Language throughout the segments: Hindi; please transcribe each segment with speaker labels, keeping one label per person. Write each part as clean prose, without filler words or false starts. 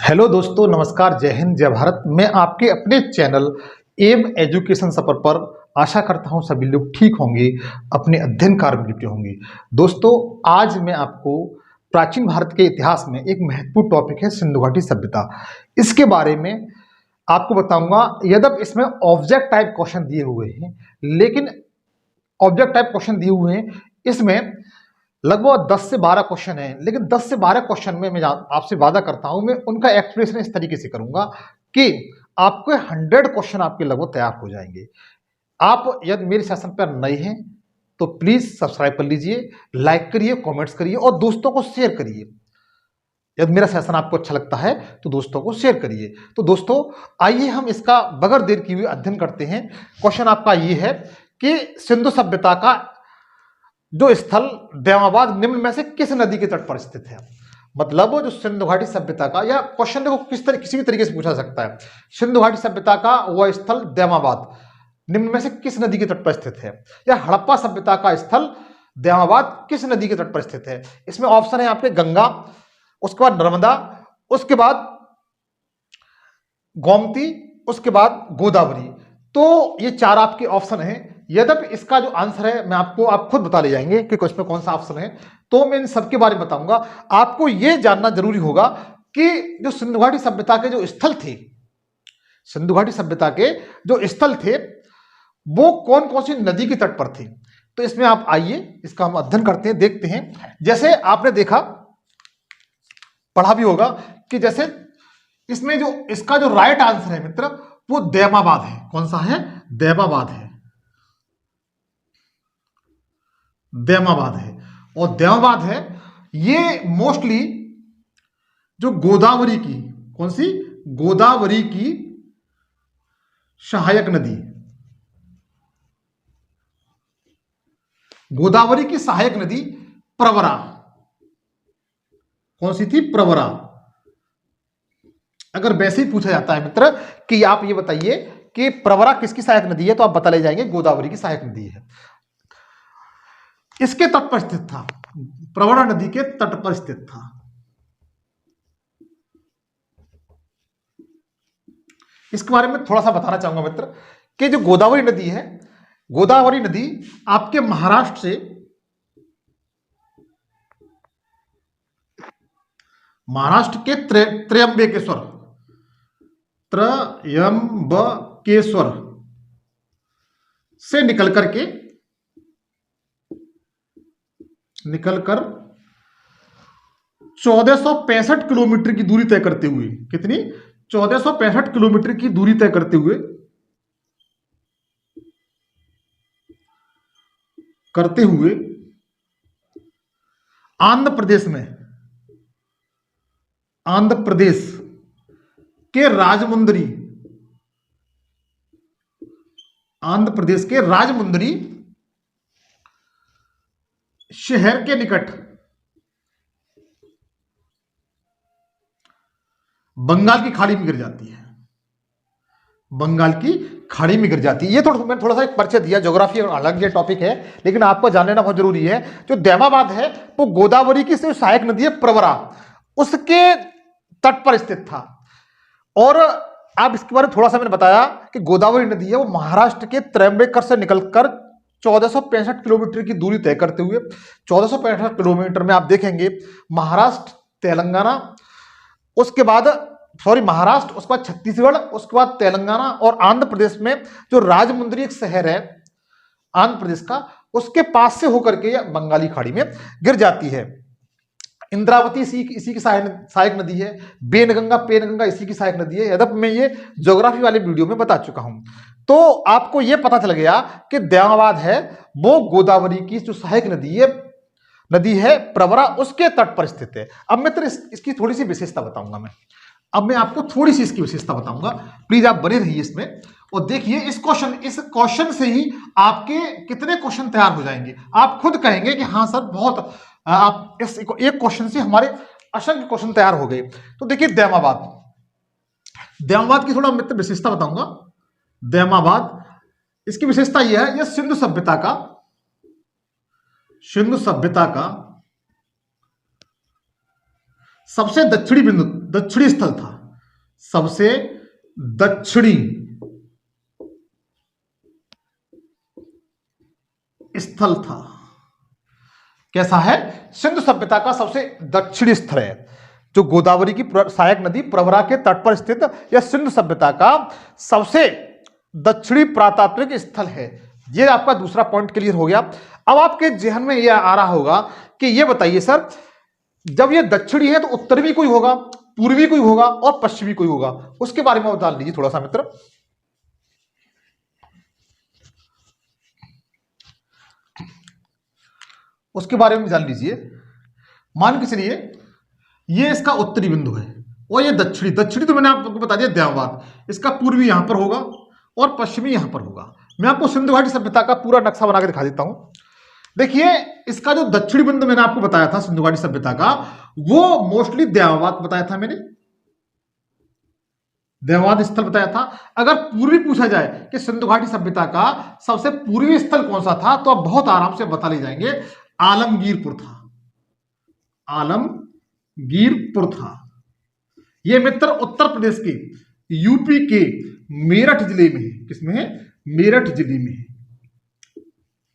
Speaker 1: हेलो दोस्तों, नमस्कार, जय हिंद, जय भारत। मैं आपके अपने चैनल एम एजुकेशन सफर पर आशा करता हूं सभी लोग ठीक होंगे, अपने अध्ययन कार्य में जुटे होंगे। दोस्तों, आज मैं आपको प्राचीन भारत के इतिहास में एक महत्वपूर्ण टॉपिक है सिंधु घाटी सभ्यता। इसके बारे में आपको बताऊंगा। यद्यपि इसमें ऑब्जेक्ट टाइप क्वेश्चन दिए हुए हैं, लेकिन ऑब्जेक्ट टाइप क्वेश्चन दिए हुए हैं, इसमें लगभग 10 से 12 क्वेश्चन है, लेकिन 10 से 12 क्वेश्चन में मैं आपसे वादा करता हूं, मैं उनका एक्सप्लेनेशन इस तरीके से करूंगा कि आपको 100 क्वेश्चन आपके लगभग तैयार हो जाएंगे। आप यदि मेरे सेशन पर नए हैं तो प्लीज सब्सक्राइब कर लीजिए, लाइक करिए, कमेंट्स करिए और दोस्तों को शेयर करिए। यदि मेरा सेशन आपको अच्छा लगता है तो दोस्तों को शेयर करिए। तो दोस्तों, आइए हम इसका बगैर देर किए हुए अध्ययन करते हैं। क्वेश्चन आपका ये है कि सिंधु सभ्यता का जो स्थल देवाबाद निम्न में से किस नदी के तट पर स्थित है। मतलब जो सिंधु घाटी सभ्यता का, या क्वेश्चन देखो किसी भी तरीके से पूछा सकता है, सिंधु घाटी सभ्यता का वह स्थल देवाबाद निम्न में से किस नदी के तट पर स्थित है, या हड़प्पा सभ्यता का स्थल देवाबाद किस नदी के तट पर स्थित है। इसमें ऑप्शन है आपके गंगा, उसके बाद नर्मदा, उसके बाद गोमती, उसके बाद गोदावरी। तो ये चार आपके ऑप्शन हैं। यद्यपि इसका जो आंसर है मैं आप खुद बता ले जाएंगे कि कुछ में कौन सा ऑप्शन है, तो मैं इन सबके बारे में बताऊंगा। आपको यह जानना जरूरी होगा कि जो सिंधु घाटी सभ्यता के जो स्थल थे, सिंधु घाटी सभ्यता के जो स्थल थे वो कौन कौन सी नदी के तट पर थे। तो इसमें आप आइए, इसका हम अध्ययन करते हैं, देखते हैं। जैसे आपने देखा, पढ़ा भी होगा कि जैसे इसमें जो इसका जो राइट आंसर है मित्र, वो देवाबाद है। कौन सा है? देवाबाद है, देवाबाद है। और देवाबाद है ये मोस्टली जो गोदावरी की, कौन सी? गोदावरी की सहायक नदी, गोदावरी की सहायक नदी प्रवरा। कौन सी थी? प्रवरा। अगर वैसे ही पूछा जाता है मित्र कि आप ये बताइए कि प्रवरा किसकी सहायक नदी है, तो आप बता ले जाएंगे गोदावरी की सहायक नदी है। इसके तट पर स्थित था, प्रवरा नदी के तट पर स्थित था। इसके बारे में थोड़ा सा बताना चाहूंगा मित्र कि जो गोदावरी नदी है, गोदावरी नदी आपके महाराष्ट्र से, महाराष्ट्र के त्र्यंबकेश्वर से निकलकर 1465 किलोमीटर की दूरी तय करते हुए, कितनी? 1465 किलोमीटर की दूरी तय करते हुए आंध्र प्रदेश में, आंध्र प्रदेश के राजमुंदरी, आंध्र प्रदेश के राजमुंदरी शहर के निकट बंगाल की खाड़ी में गिर जाती है। बंगाल की खाड़ी में गिर जाती है। ये मैंने थोड़ा सा एक परिचय दिया, ज्योग्राफी और अलग ये टॉपिक है, लेकिन आपको जान लेना बहुत जरूरी है। जो देवाबाद है वो गोदावरी की सहायक नदी है प्रवरा, उसके तट पर स्थित था। और आप इसके बारे में थोड़ा सा मैंने बताया कि गोदावरी नदी है वो महाराष्ट्र के त्र्यंबकेश्वर से निकलकर 1465 किलोमीटर की दूरी तय करते हुए, 1465 किलोमीटर में आप देखेंगे महाराष्ट्र, तेलंगाना, उसके बाद महाराष्ट्र, उसके बाद छत्तीसगढ़, उसके बाद तेलंगाना और आंध्र प्रदेश में जो राजमुंदरी एक शहर है आंध्र प्रदेश का, उसके पास से होकर के बंगाली खाड़ी में गिर जाती है। इंद्रावती इसी की सहायक नदी है। पेनगंगा इसी की सहायक नदी है। यद्यपि मैं ये ज्योग्राफी वाले वीडियो में बता चुका हूं, तो आपको ये पता चल गया कि देवाबाद है वो गोदावरी की जो सहायक नदी है प्रवरा, उसके तट पर स्थित है। अब मित्र इसकी थोड़ी सी विशेषता बताऊंगा मैं। अब मैं आपको थोड़ी सी इसकी विशेषता बताऊंगा, प्लीज आप बने रहिए इसमें। और देखिए इस क्वेश्चन से ही आपके कितने क्वेश्चन तैयार हो जाएंगे। आप खुद कहेंगे कि हाँ सर, बहुत आप इस एक क्वेश्चन से हमारे असंख्य क्वेश्चन तैयार हो गए। तो देखिए देवाबाद की थोड़ा मित्र विशेषता बताऊंगा। देवाबाद, इसकी विशेषता यह है, यह सिंधु सभ्यता का सबसे दक्षिणी स्थल था। सबसे दक्षिणी स्थल था। कैसा है? सिंधु सभ्यता का सबसे दक्षिणी स्थल है, जो गोदावरी की सहायक नदी प्रवरा के तट पर स्थित यह सिंधु सभ्यता का सबसे दक्षिणी पुरातात्विक स्थल है। यह आपका दूसरा पॉइंट क्लियर हो गया। अब आपके जहन में यह आ रहा होगा कि यह बताइए सर, जब यह दक्षिणी है तो उत्तरी भी कोई होगा, पूर्वी कोई होगा और पश्चिमी कोई होगा, उसके बारे में बता लीजिए थोड़ा सा मित्र। उसके बारे में जान लीजिए। मान के चलिए ये इसका उत्तरी बिंदु है और ये दक्षिणी, दक्षिणी तो मैंने आपको बता दिया द्यावाद, इसका पूर्वी यहां पर होगा और पश्चिमी यहां पर होगा। मैं आपको सिंधु घाटी सभ्यता का पूरा नक्शा बना के दिखा देता हूं। देखिए इसका जो दक्षिणी बिंदु मैंने आपको बताया था सिंधु घाटी सभ्यता का, वो मोस्टली द्यावाद बताया था मैंने, द्यावाद स्थल बताया था। अगर पूर्वी पूछा जाए कि सिंधु घाटी सभ्यता का सबसे पूर्वी स्थल कौन सा था, तो आप बहुत आराम से बता ले जाएंगे, आलमगीरपुर था। आलमगीरपुर था। यह मित्र उत्तर प्रदेश के यूपी के मेरठ जिले में है। किसमें है? मेरठ जिले में है।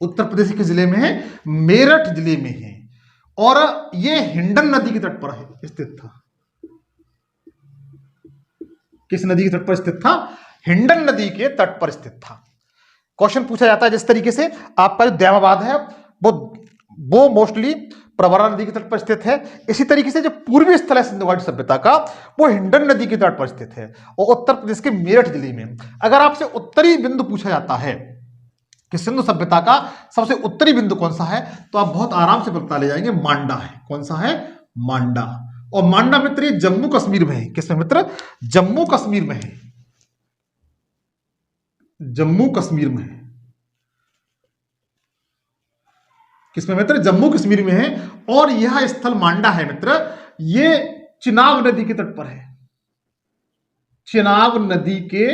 Speaker 1: उत्तर प्रदेश के जिले में है, मेरठ जिले में है। और यह हिंडन नदी के तट पर है स्थित था। किस नदी के तट पर स्थित था? हिंडन नदी के तट पर स्थित था। क्वेश्चन पूछा जाता है जिस तरीके से, आपका जो द्यावाबाद है वो मोस्टली प्रवरा नदी के तट पर स्थित है। इसी तरीके से जो पूर्वी स्थल है सिंधु घाटी सभ्यता का, वो हिंडन नदी के तट पर स्थित है और उत्तर प्रदेश के मेरठ जिले में। अगर आपसे उत्तरी बिंदु पूछा जाता है कि सिंधु सभ्यता का सबसे उत्तरी बिंदु कौन सा है, तो आप बहुत आराम से बता ले जाएंगे, मांडा है। कौन सा है? मांडा। और मांडा मित्र ये जम्मू कश्मीर में है। किसमें मित्र? जम्मू कश्मीर में है। जम्मू कश्मीर में है। किसमें मित्र? जम्मू कश्मीर में है। और यह स्थल मांडा है मित्र, ये चिनाब नदी के तट पर है। चिनाब नदी के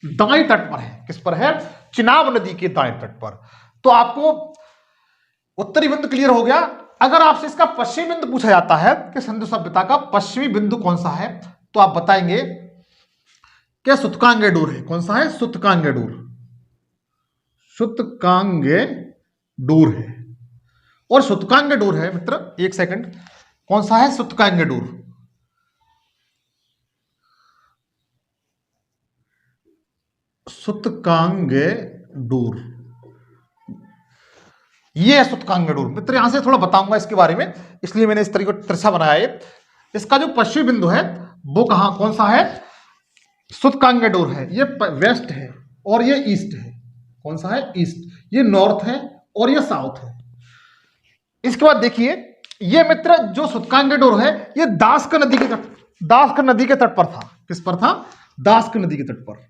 Speaker 1: दाएं तट पर है। किस पर है? चिनाब नदी के दाएं तट पर। तो आपको उत्तरी बिंदु क्लियर हो गया। अगर आपसे इसका पश्चिमी बिंदु पूछा जाता है कि सिंधु सभ्यता का पश्चिमी बिंदु कौन सा है, तो आप बताएंगे कि सूतकांगेडोर है। कौन सा है? सूतकांगेडोर। सूतकांगेडोर है। और सूतकांगेडोर है मित्र, एक सेकंड, कौन सा है? सूतकांगेडोर। सूतकांगेडोर, ये है सूतकांगेडोर मित्र। यहां से थोड़ा बताऊंगा इसके बारे में, इसलिए मैंने इस तरीके तिरछा बनाया है। इसका जो पश्चिमी बिंदु है वो कहां, कौन सा है? सूतकांगेडोर है। ये वेस्ट है और ये ईस्ट है। कौन सा है? ईस्ट। ये नॉर्थ है और ये साउथ है। इसके बाद देखिए, ये मित्र जो सूतकांगेडोर है, ये दास्क नदी के तट पर था। किस पर था? दास्क नदी के तट पर।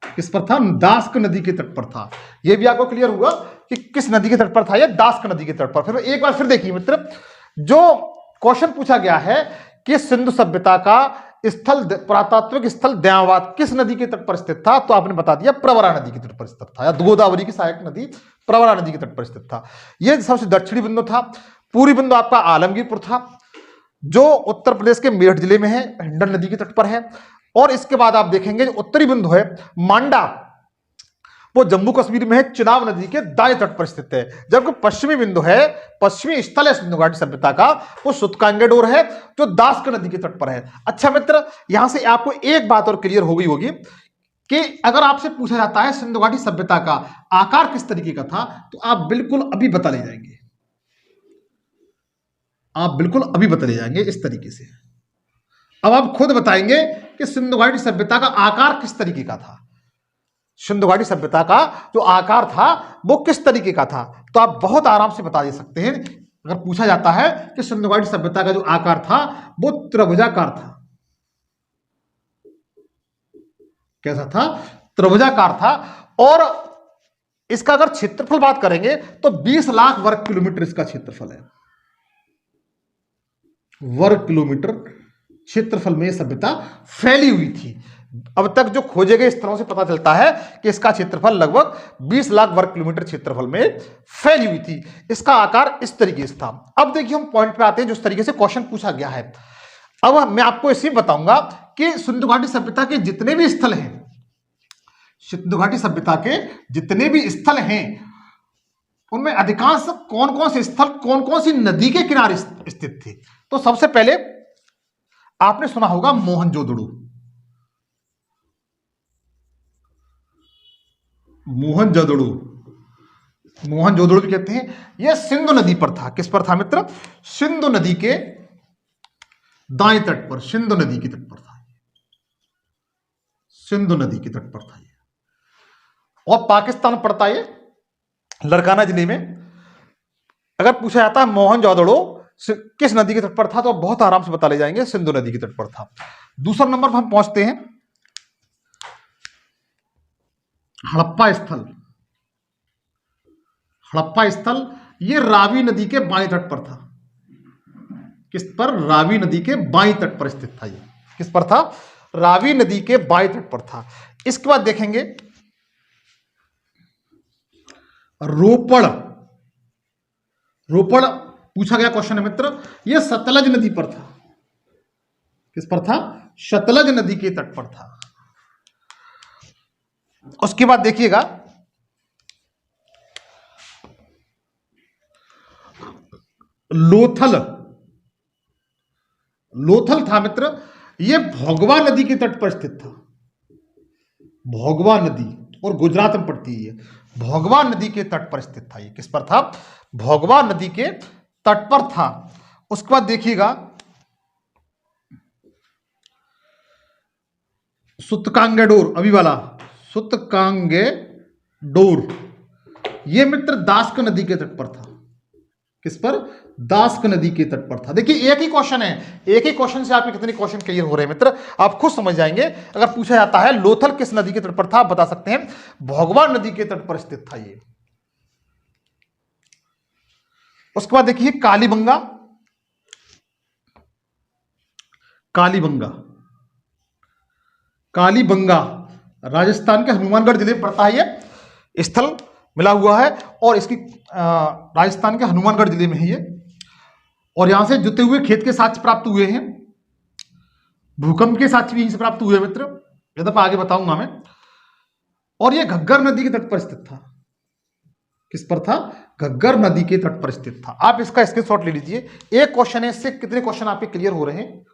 Speaker 1: किस पर था? दास्क नदी के तट पर था। यह भी आपको क्लियर हुआ कि किस नदी के तट पर था? यह दास्क नदी के तट पर। फिर एक बार फिर देखिए मित्र, जो क्वेश्चन पूछा गया है कि सिंधु सभ्यता का स्थल, पुरातात्विक स्थल द्यावाद किस नदी के तट पर स्थित था, तो आपने बता दिया प्रवरा नदी के तट पर स्थित था, या गोदावरी की सहायक नदी प्रवरा नदी के तट पर स्थित था। यह सबसे दक्षिणी बिंदु था। पूर्वी बिंदु आपका आलमगीरपुर था, जो उत्तर प्रदेश के मेरठ जिले में है, हिंडन नदी के तट पर है। और इसके बाद आप देखेंगे जो उत्तरी बिंदु है मांडा, वो जम्मू कश्मीर में है, चिनाब नदी के दाएं तट पर स्थित है। जबकि पश्चिमी बिंदु है, पश्चिमी स्थल है सिंधु घाटी सभ्यता का, वो सूतकांगेडोर है, जो दास्क नदी के तट पर है। अच्छा मित्र, यहां से आपको एक बात और क्लियर हो गई होगी कि अगर आपसे पूछा जाता है सिंधु घाटी सभ्यता का आकार किस तरीके का था, तो आप बिल्कुल अभी बता ले जाएंगे। आप बिल्कुल अभी बता ले जाएंगे इस तरीके से। अब आप खुद बताएंगे कि सिंधु घाटी सभ्यता का आकार किस तरीके का था। सिंधु घाटी सभ्यता का जो आकार था वो किस तरीके का था, तो आप बहुत आराम से बता दे सकते हैं। अगर पूछा जाता है कि सिंधु घाटी सभ्यता का जो आकार था वो त्रिभुजाकार था। कैसा था? त्रिभुजाकार था। और इसका अगर क्षेत्रफल बात करेंगे तो 20 लाख वर्ग किलोमीटर इसका क्षेत्रफल है। वर्ग किलोमीटर क्षेत्रफल में सभ्यता फैली हुई थी। अब तक जो खोजे गए स्थलों से पता चलता है कि इसका क्षेत्रफल लगभग 20 लाख वर्ग किलोमीटर क्षेत्रफल में फैली हुई थी। इसका आकार इस तरीके से था। अब देखिए हम पॉइंट पे आते हैं, जिस तरीके से क्वेश्चन पूछा गया है। अब मैं आपको इसे बताऊंगा कि सिंधु घाटी सभ्यता के जितने भी स्थल हैं, सिंधु घाटी सभ्यता के जितने भी स्थल हैं, उनमें अधिकांश कौन कौन से स्थल कौन कौन सी नदी के किनारे स्थित थे। तो सबसे पहले आपने सुना होगा मोहनजोदड़ो। मोहनजोदड़ो, मोहनजोदड़ो भी कहते हैं। यह सिंधु नदी पर था। किस पर था मित्र? सिंधु नदी के दाएं तट पर, सिंधु नदी के तट पर था, सिंधु नदी के तट पर था ये। और पाकिस्तान पड़ता है लड़काना जिले में। अगर पूछा जाता है मोहनजोदड़ो किस नदी के तट पर था, तो बहुत आराम से बता ले जाएंगे, सिंधु नदी के तट पर था। दूसरा नंबर पर हम पहुंचते हैं हड़प्पा स्थल। हड़प्पा स्थल यह रावी नदी के बाएं तट पर था। किस पर? रावी नदी के बाएं तट पर स्थित था ये। किस पर था? रावी नदी के बाएं तट पर था। इसके बाद देखेंगे रोपड़। रोपड़ पूछा गया क्वेश्चन है मित्र, यह सतलज नदी पर था। किस पर था? सतलज नदी के तट पर था। उसके बाद देखिएगा लोथल। लोथल था मित्र, यह भोगवा नदी के तट पर स्थित था। भोगवा नदी, और गुजरात में पड़ती है। भोगवा नदी के तट पर स्थित था ये। किस पर था? भोगवा नदी के तट पर था। उसके बाद देखिएगा सुतकांगेडोर, अभी वाला सुतकांगेडोर, यह मित्र दास्क नदी के तट पर था। किस पर? दास्क नदी के तट पर था। देखिए एक ही क्वेश्चन है, एक ही क्वेश्चन से आपके कितने क्वेश्चन क्लियर हो रहे हैं मित्र, आप खुद समझ जाएंगे। अगर पूछा जाता है लोथल किस नदी के तट पर था, आप बता सकते हैं भोगवा नदी के तट पर स्थित था ये। उसके बाद देखिए कालीबंगा। कालीबंगा, कालीबंगा राजस्थान के हनुमानगढ़ जिले में पड़ता है ये स्थल, मिला हुआ है। और इसकी राजस्थान के हनुमानगढ़ जिले में है ये। और यहां से जुते हुए खेत के साक्ष्य प्राप्त हुए हैं, भूकंप के साक्ष्य भी यहीं से प्राप्त हुए मित्र, यह तो आगे बताऊंगा मैं। और यह घग्गर नदी के तट पर स्थित था। किस पर था? घग्गर नदी के तट पर स्थित था। आप इसका स्क्रीनशॉट ले लीजिए। एक क्वेश्चन है, इससे कितने क्वेश्चन आपके क्लियर हो रहे हैं?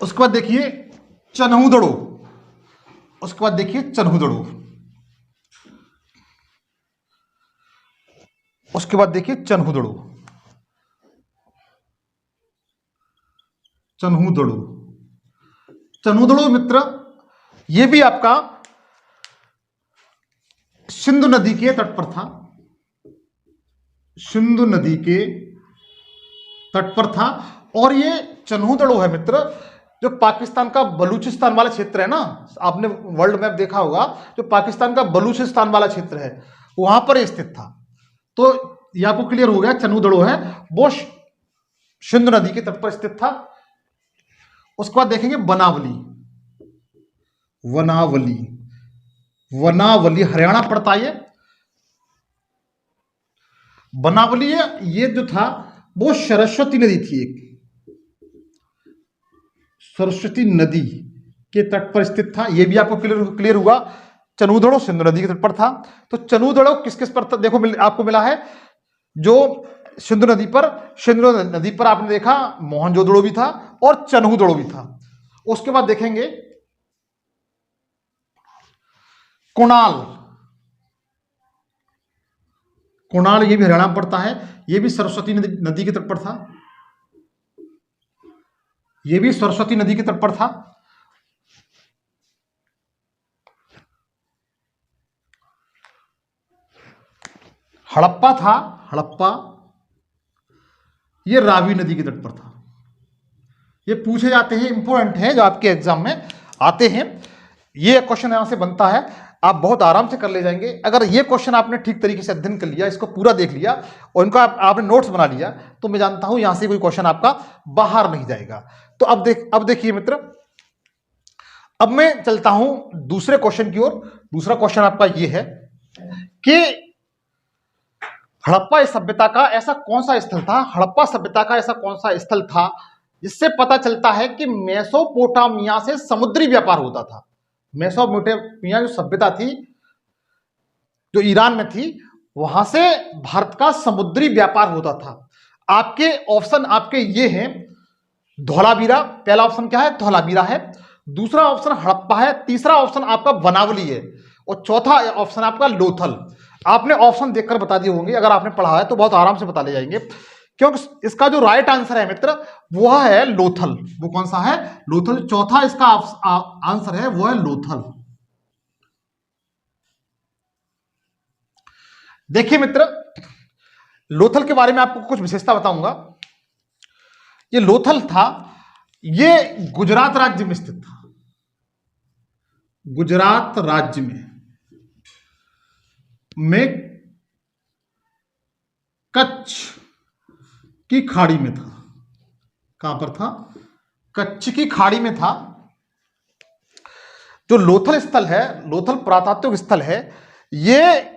Speaker 1: उसके बाद देखिए चन्हूदड़ो। उसके बाद देखिए चन्हूदड़ो। उसके बाद देखिए चन्हूदड़ो। चन्हूदड़ो, चन्हूदड़ो मित्र यह भी आपका सिंधु नदी के तट पर था। सिंधु नदी के तट पर था। और ये चन्हूदड़ो है मित्र, जो पाकिस्तान का बलूचिस्तान वाला क्षेत्र है ना, आपने वर्ल्ड मैप देखा होगा, जो पाकिस्तान का बलूचिस्तान वाला क्षेत्र है वहां पर स्थित था। तो यह आपको क्लियर हो गया, चन्हूदड़ो है वो सिंधु नदी के तट पर स्थित था। उसके बाद देखेंगे बनावली। वनावली, वनावली हरियाणा पड़ता है। बनावली ये जो था वो सरस्वती नदी थी, एक सरस्वती नदी के तट पर स्थित था। यह भी आपको क्लियर हुआ। चन्हूदड़ो सिंधु नदी के तट पर था। तो चन्हूदड़ो किस किस पर था? देखो आपको मिला है जो सिंधु नदी पर, सिंधु नदी पर आपने देखा मोहनजोदड़ो भी था और चन्हूदड़ो भी था। उसके बाद देखेंगे कुणाल। कुणाल ये भी हरियाणा में पड़ता है। ये भी सरस्वती नदी के तट पर था। ये भी सरस्वती नदी के तट पर था। हड़प्पा था, हड़प्पा ये रावी नदी के तट पर था। ये पूछे जाते हैं, इंपॉर्टेंट है, जो आपके एग्जाम में आते हैं। ये क्वेश्चन यहां से बनता है, आप बहुत आराम से कर ले जाएंगे। अगर ये क्वेश्चन आपने ठीक तरीके से अध्ययन कर लिया, इसको पूरा देख लिया और इनको आपने नोट्स बना लिया, तो मैं जानता हूं यहां से कोई क्वेश्चन आपका बाहर नहीं जाएगा। तो अब देखिए मित्र, अब मैं चलता हूं दूसरे क्वेश्चन की ओर। दूसरा क्वेश्चन आपका ये है कि हड़प्पा सभ्यता का ऐसा कौन सा स्थल था, हड़प्पा सभ्यता का ऐसा कौन सा स्थल था जिससे पता चलता है कि मेसोपोटामिया से समुद्री व्यापार होता था। मेसोपोटामिया जो सभ्यता थी, जो ईरान में थी, वहां से भारत का समुद्री व्यापार होता था। आपके ऑप्शन आपके ये हैं, धौलावीरा, पहला ऑप्शन क्या है, धौलावीरा है, दूसरा ऑप्शन हड़प्पा है, तीसरा ऑप्शन आपका बनावली है, और चौथा ऑप्शन आपका लोथल। आपने ऑप्शन देखकर बता दिए होंगे, अगर आपने पढ़ा है तो बहुत आराम से बता ले जाएंगे, क्योंकि इसका जो राइट आंसर है मित्र वो है लोथल। वो कौन सा है, लोथल। चौथा इसका आंसर है वो है लोथल। देखिए मित्र, लोथल के बारे में आपको कुछ विशेषता बताऊंगा। ये लोथल था, ये गुजरात राज्य में स्थित था, गुजरात राज्य में कच्छ की खाड़ी में था। कहां पर था, कच्छ की खाड़ी में था। जो लोथल स्थल है, लोथल पुरातात्विक स्थल है, ये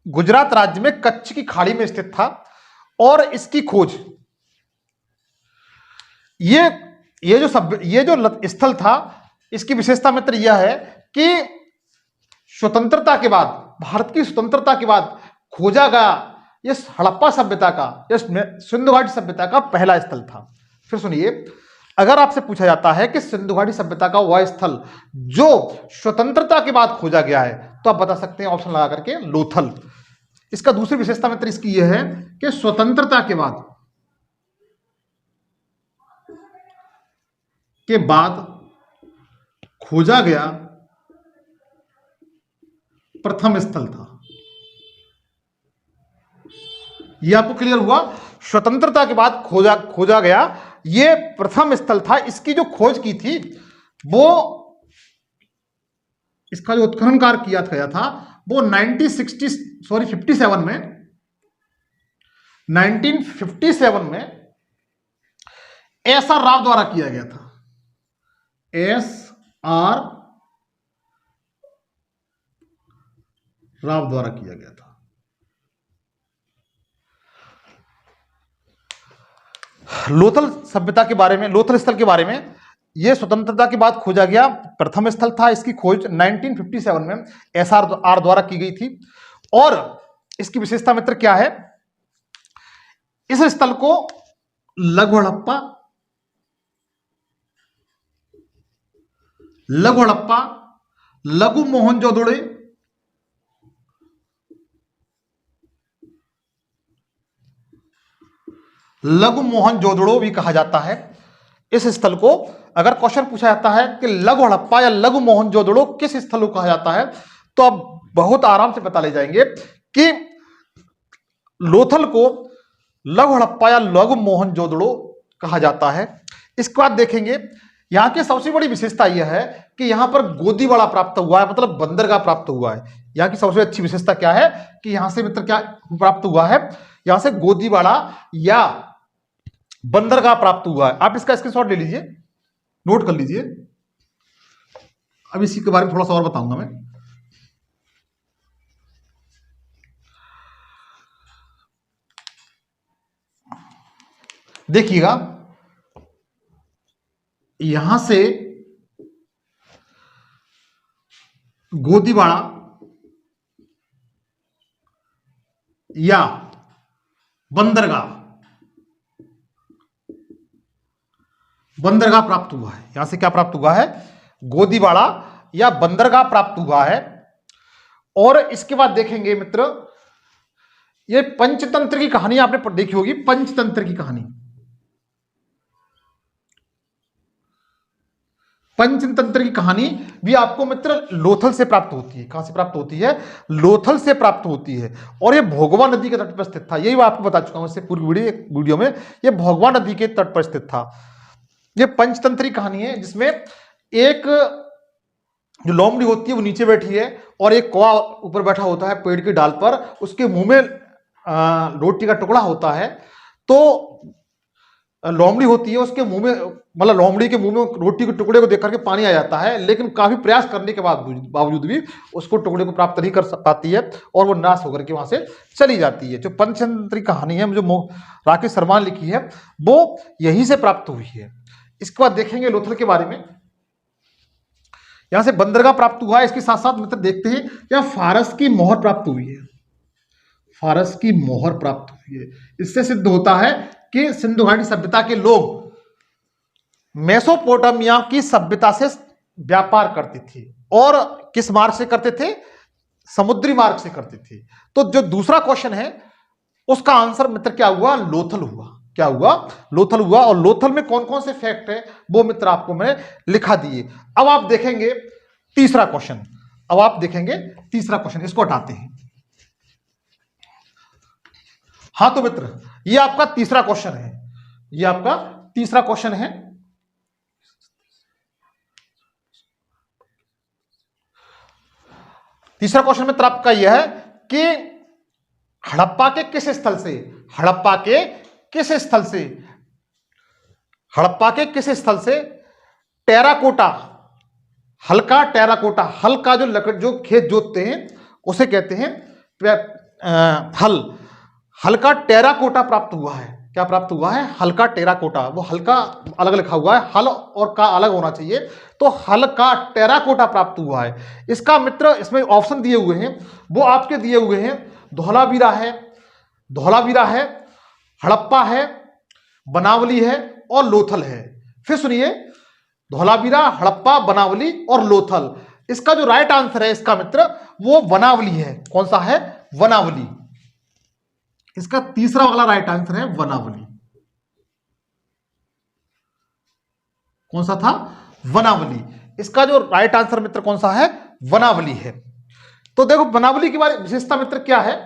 Speaker 1: गुजरात राज्य में कच्छ की खाड़ी में स्थित था। और इसकी खोज, ये जो स्थल था, इसकी विशेषता मित्र यह है कि स्वतंत्रता के बाद, भारत की स्वतंत्रता के बाद खोजा गया ये हड़प्पा सभ्यता का, सिंधु घाटी सभ्यता का पहला स्थल था। फिर सुनिए, अगर आपसे पूछा जाता है कि सिंधु घाटी सभ्यता का वह स्थल जो स्वतंत्रता के बाद खोजा गया है, तो आप बता सकते हैं ऑप्शन लगा करके लोथल। इसका दूसरी विशेषता मित्र इसकी यह है कि स्वतंत्रता के बाद खोजा गया प्रथम स्थल था। यह आपको क्लियर हुआ, स्वतंत्रता के बाद खोजा गया यह प्रथम स्थल था। इसकी जो खोज की थी वो, इसका जो उत्खनन कार्य किया गया था वो 1957 में एस आर राव द्वारा किया गया था। एस आर राव द्वारा किया गया था। लोथल सभ्यता के बारे में, लोथल स्थल के बारे में, यह स्वतंत्रता के बाद खोजा गया प्रथम स्थल था। इसकी खोज 1957 में एसआर द्वारा की गई थी। और इसकी विशेषता मित्र क्या है, इस स्थल को लघु हड़प्पा, लघु मोहनजोदड़ो, लघु मोहनजोदड़ो भी कहा जाता है। इस स्थल को अगर क्वेश्चन पूछा जाता है कि लघु हड़प्पा या लघु मोहनजोदड़ो किस स्थल को कहा जाता है, तो आप बहुत आराम से पता ले जाएंगे कि लोथल को लघु हड़प्पा या लघु मोहनजोदड़ो कहा जाता है। इसके बाद देखेंगे, यहां की सबसे बड़ी विशेषता यह है कि यहां पर गोदीवाड़ा प्राप्त हुआ है, मतलब बंदरगाह प्राप्त हुआ है। यहां की सबसे अच्छी विशेषता क्या है कि यहां से मित्र क्या प्राप्त हुआ है, यहां से गोदीवाड़ा या बंदरगाह प्राप्त हुआ है। आप इसका स्क्रीनशॉट ले लीजिए, नोट कर लीजिए। अब इसी के बारे में थोड़ा सा और बताऊंगा मैं। देखिएगा, यहां से गोदीवाड़ा या बंदरगाह प्राप्त हुआ है। यहां से क्या प्राप्त हुआ है, गोदीवाड़ा या बंदरगाह प्राप्त हुआ है। और इसके बाद देखेंगे मित्र, ये पंचतंत्र की कहानी आपने देखी होगी, पंचतंत्र की कहानी। पंचतंत्र की कहानी भी आपको मित्र लोथल से प्राप्त होती है। कहां से प्राप्त होती है, लोथल से प्राप्त होती है। और यह भोगवा नदी के तट पर स्थित था। यही मैं आपको बता चुका हूं इससे पूर्व वीडियो में, यह भोगवा नदी के तट पर स्थित था। यह पंचतंत्री कहानी है जिसमें एक जो लोमड़ी होती है वो नीचे बैठी है और एक कौवा ऊपर बैठा होता है पेड़ की डाल पर, उसके मुंह में रोटी का टुकड़ा होता है। तो लोमड़ी होती है उसके मुंह में, मतलब लोमड़ी के मुंह में रोटी के टुकड़े को देख करके पानी आ जाता है, लेकिन काफी प्रयास करने के बावजूद भी उसको टुकड़े को प्राप्त नहीं कर पाती है और वो नाश होकर के वहां से चली जाती है। जो पंचतंत्र की कहानी है जो राकेश शर्मा ने लिखी है वो यहीं से प्राप्त हुई है। इसके बाद देखेंगे लोथल के बारे में। यहां से बंदरगाह प्राप्त हुआ है, इसके साथ साथ मित्र देखते हैं यहाँ फारस की मोहर प्राप्त हुई है। फारस की मोहर प्राप्त हुई है। इससे सिद्ध होता है कि सिंधु घाटी सभ्यता के लोग मेसोपोटामिया की सभ्यता से व्यापार करते थे, और किस मार्ग से करते थे? समुद्री मार्ग से करते थे। तो जो दूसरा क्वेश्चन है उसका आंसर मित्र क्या हुआ? लोथल हुआ। क्या हुआ? लोथल हुआ। और लोथल में कौन कौन से फैक्ट है वो मित्र आपको मैं लिखा दिए। अब आप देखेंगे तीसरा क्वेश्चन। अब आप देखेंगे तीसरा क्वेश्चन, इसको हटाते हैं। हाँ तो मित्र ये आपका तीसरा क्वेश्चन है, ये आपका तीसरा क्वेश्चन है। तीसरा क्वेश्चन मित्र आपका यह है कि हड़प्पा के किस स्थल से, हड़प्पा के किस स्थल से, हड़प्पा के किस स्थल से टेराकोटा, हल्का टेराकोटा, हल्का जो लकड़ जो खेत जोतते हैं उसे कहते हैं हल, हल्का टेराकोटा प्राप्त हुआ है। क्या प्राप्त हुआ है? हल्का टेराकोटा। वो हल्का अलग लिखा हुआ है, हल और का अलग होना चाहिए, तो हल्का टेराकोटा प्राप्त हुआ है। इसका मित्र इसमें ऑप्शन दिए हुए हैं, वो आपके दिए हुए हैं धौलावीरा है, धौलावीरा है, हड़प्पा है, बनावली है और लोथल है। फिर सुनिए, धौलावीरा, हड़प्पा, बनावली और लोथल। इसका जो राइट आंसर है इसका मित्र वो बनावली है। कौन सा है? बनावली। इसका तीसरा वाला राइट आंसर है वनावली। कौन सा था? वनावली। इसका जो राइट आंसर मित्र कौन सा है? वनावली है। तो देखो वनावली की बारे विशेषता मित्र क्या है?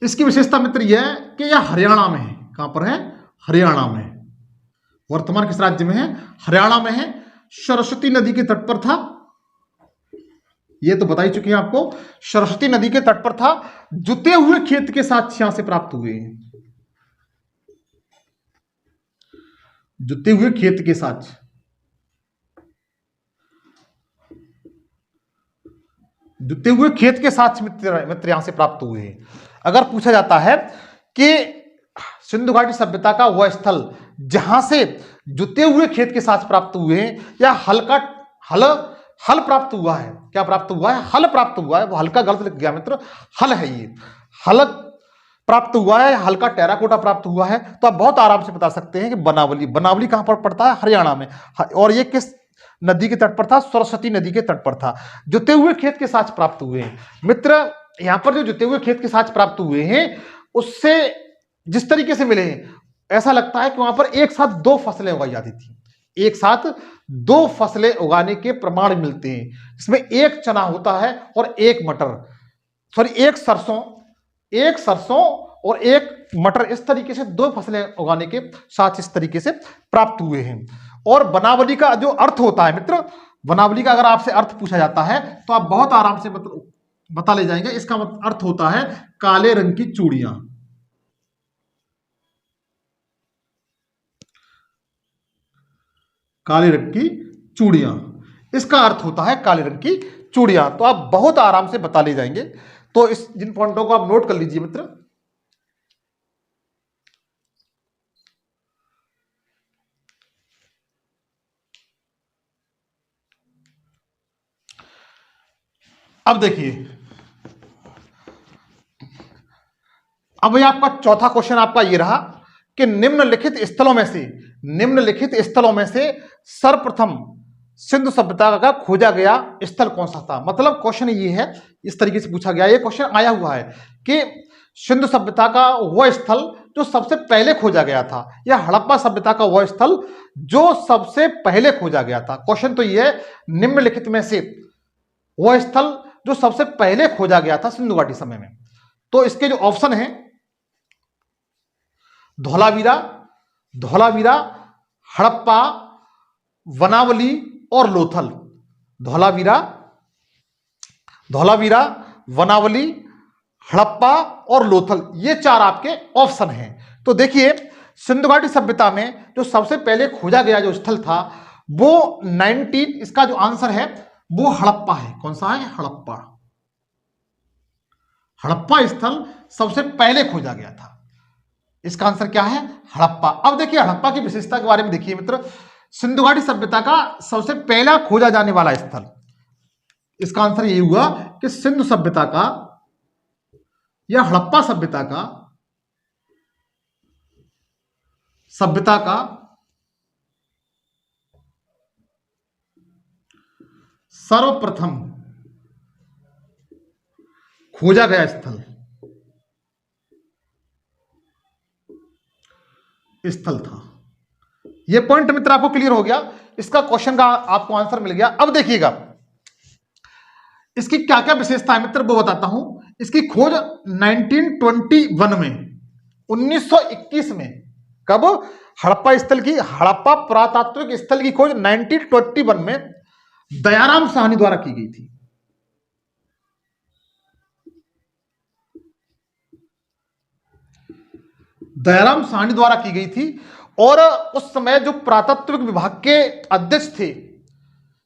Speaker 1: इसकी विशेषता मित्र यह है कि यह हरियाणा में है। कहां पर है? हरियाणा में। वर्तमान किस राज्य में है? हरियाणा में है। सरस्वती नदी के तट पर था, ये तो बता ही चुके हैं आपको। सरस्वती नदी के तट पर था। जुते हुए खेत के साथ यहां से प्राप्त हुए हैं, जुते हुए खेत के साथ, जुते हुए खेत के साथ मित्र यहां से प्राप्त हुए हैं। अगर पूछा जाता है कि सिंधु घाटी सभ्यता का वह स्थल जहां से जुते हुए खेत के साथ प्राप्त हुए हैं या हल्का हल प्राप्त हुआ है, क्या प्राप्त हुआ है? हल प्राप्त हुआ है। वो हल्का गलत लिख गया मित्र, हल है ये, हल प्राप्त हुआ है, हल्का टेराकोटा प्राप्त हुआ है। तो आप बहुत आराम से बता सकते हैं कि बनावली, बनावली कहां पर पड़ता है? हरियाणा में। और ये किस नदी के तट पर था? सरस्वती नदी के तट पर था। जुते हुए खेत के साथ प्राप्त हुए हैं मित्र। यहां पर जो जुते हुए खेत के साथ प्राप्त हुए हैं उससे जिस तरीके से मिले हैं ऐसा लगता है कि वहां पर एक साथ दो फसलें उगाई जाती थी, एक साथ दो फसलें उगाने के प्रमाण मिलते हैं। इसमें एक चना होता है और एक मटर, सॉरी एक सरसों और एक मटर, इस तरीके से दो फसलें उगाने के साथ इस तरीके से प्राप्त हुए हैं। और बनावली का जो अर्थ होता है मित्र, बनावली का अगर आपसे अर्थ पूछा जाता है तो आप बहुत आराम से बता ले जाएंगे। इसका अर्थ होता है काले रंग की चूड़ियां, काले रंग की चूड़ियां, इसका अर्थ होता है काले रंग की चूड़ियां। तो आप बहुत आराम से बता ले जाएंगे। तो इस जिन पॉइंटों को आप नोट कर लीजिए मित्र। अब देखिए, अब ये आपका चौथा क्वेश्चन आपका ये रहा कि निम्नलिखित स्थलों में से सर्वप्रथम सिंधु सभ्यता का खोजा गया स्थल कौन सा था। मतलब क्वेश्चन ये है, इस तरीके से पूछा गया, ये क्वेश्चन आया हुआ है कि सिंधु सभ्यता का वह स्थल जो सबसे पहले खोजा गया था या हड़प्पा सभ्यता का वह स्थल जो सबसे पहले खोजा गया था। क्वेश्चन तो ये है निम्नलिखित में से वह स्थल जो सबसे पहले खोजा गया था सिंधु घाटी समय में। तो इसके जो ऑप्शन है धौलावीरा, धौलावीरा, हड़प्पा, वनावली और लोथल। धौलावीरा, धौलावीरा, वनावली, हड़प्पा और लोथल, ये चार आपके ऑप्शन हैं। तो देखिए सिंधु घाटी सभ्यता में जो सबसे पहले खोजा गया जो स्थल था वो 19, इसका जो आंसर है वो हड़प्पा है। कौन सा है? हड़प्पा। हड़प्पा स्थल सबसे पहले खोजा गया था, इसका आंसर क्या है? हड़प्पा। अब देखिए हड़प्पा की विशेषता के बारे में देखिए मित्र, सिंधु घाटी सभ्यता का सबसे पहला खोजा जाने वाला स्थल, इसका आंसर ये हुआ कि सिंधु सभ्यता का या हड़प्पा सभ्यता का सर्वप्रथम खोजा गया स्थल था। यह पॉइंट मित्र आपको क्लियर हो गया, इसका क्वेश्चन का आपको आंसर मिल गया। अब देखिएगा इसकी क्या क्या विशेषता है मित्र, वो बताता हूं। इसकी खोज 1921 में, 1921 में, कब? हड़प्पा स्थल की, हड़प्पा पुरातात्विक स्थल की खोज 1921 में दयाराम साहनी द्वारा की गई थी। दयाराम साहनी द्वारा की गई थी और उस समय जो पुरातत्विक विभाग के अध्यक्ष थे